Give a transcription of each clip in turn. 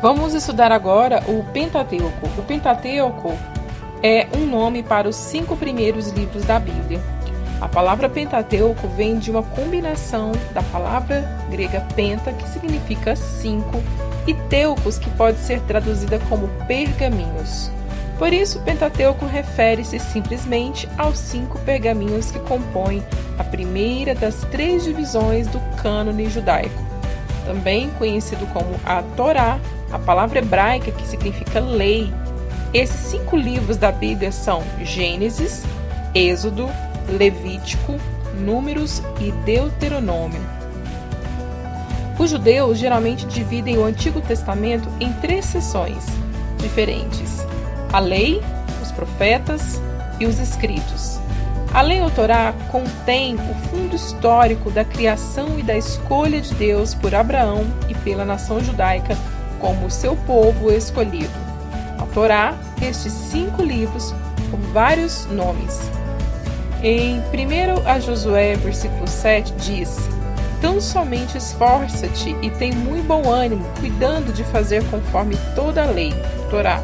Vamos estudar agora o Pentateuco. O Pentateuco é um nome para os 5 primeiros livros da Bíblia. A palavra Pentateuco vem de uma combinação da palavra grega penta, que significa 5, e teucos, que pode ser traduzida como pergaminhos. Por isso, o Pentateuco refere-se simplesmente aos 5 pergaminhos que compõem a primeira das 3 divisões do cânone judaico. Também conhecido como a Torá, a palavra hebraica que significa lei. Esses 5 livros da Bíblia são Gênesis, Êxodo, Levítico, Números e Deuteronômio. Os judeus geralmente dividem o Antigo Testamento em 3 seções diferentes: a lei, os profetas e os escritos. A lei ou Torá contém o fundo histórico da criação e da escolha de Deus por Abraão e pela nação judaica como seu povo escolhido. A Torá, estes 5 livros, por vários nomes. Em 1 a Josué, versículo 7, diz: "Tão somente esforça-te e tem muito bom ânimo, cuidando de fazer conforme toda a lei, Torá,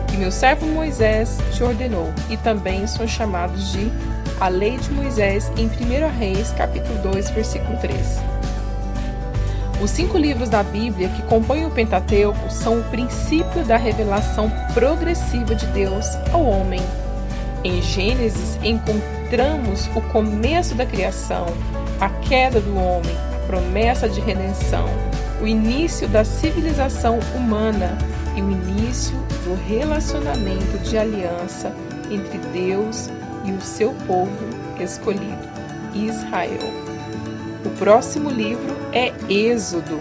que meu servo Moisés te ordenou", e também são chamados de a lei de Moisés em 1 Reis, capítulo 2, versículo 3. Os 5 livros da Bíblia que compõem o Pentateuco são o princípio da revelação progressiva de Deus ao homem. Em Gênesis encontramos o começo da criação, a queda do homem, a promessa de redenção, o início da civilização humana e o início do relacionamento de aliança entre Deus e o seu povo escolhido, Israel. O próximo livro é Êxodo,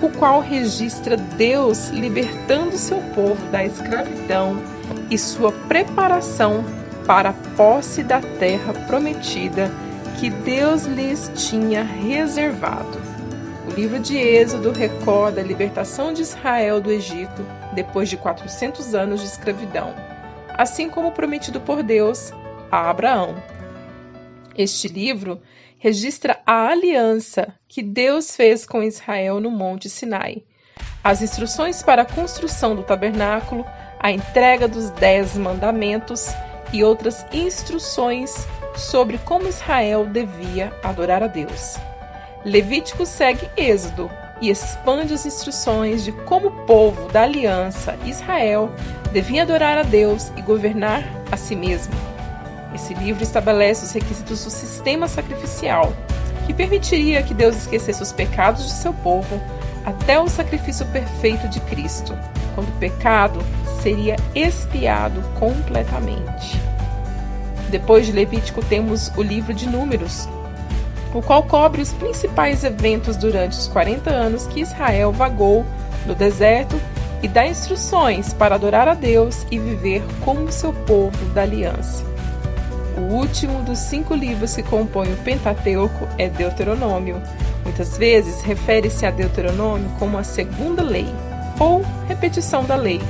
o qual registra Deus libertando seu povo da escravidão e sua preparação para a posse da terra prometida que Deus lhes tinha reservado. O livro de Êxodo recorda a libertação de Israel do Egito depois de 400 anos de escravidão, assim como prometido por Deus a Abraão. Este livro registra a aliança que Deus fez com Israel no Monte Sinai, as instruções para a construção do tabernáculo, a entrega dos 10 mandamentos e outras instruções sobre como Israel devia adorar a Deus. Levítico segue Êxodo e expande as instruções de como o povo da aliança Israel devia adorar a Deus e governar a si mesmo. Esse livro estabelece os requisitos do sistema sacrificial, que permitiria que Deus esquecesse os pecados de seu povo até o sacrifício perfeito de Cristo, quando o pecado seria expiado completamente. Depois de Levítico temos o livro de Números, o qual cobre os principais eventos durante os 40 anos que Israel vagou no deserto e dá instruções para adorar a Deus e viver como seu povo da aliança. O último dos 5 livros que compõem o Pentateuco é Deuteronômio. Muitas vezes refere-se a Deuteronômio como a segunda lei, ou repetição da lei.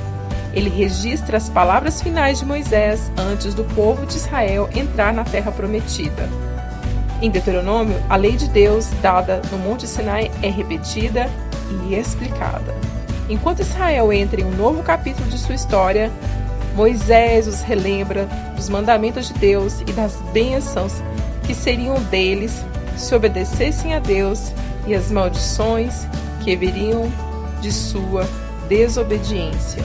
Ele registra as palavras finais de Moisés antes do povo de Israel entrar na terra prometida. Em Deuteronômio, a lei de Deus dada no Monte Sinai é repetida e explicada. Enquanto Israel entra em um novo capítulo de sua história, Moisés os relembra dos mandamentos de Deus e das bênçãos que seriam deles se obedecessem a Deus e as maldições que viriam de sua desobediência.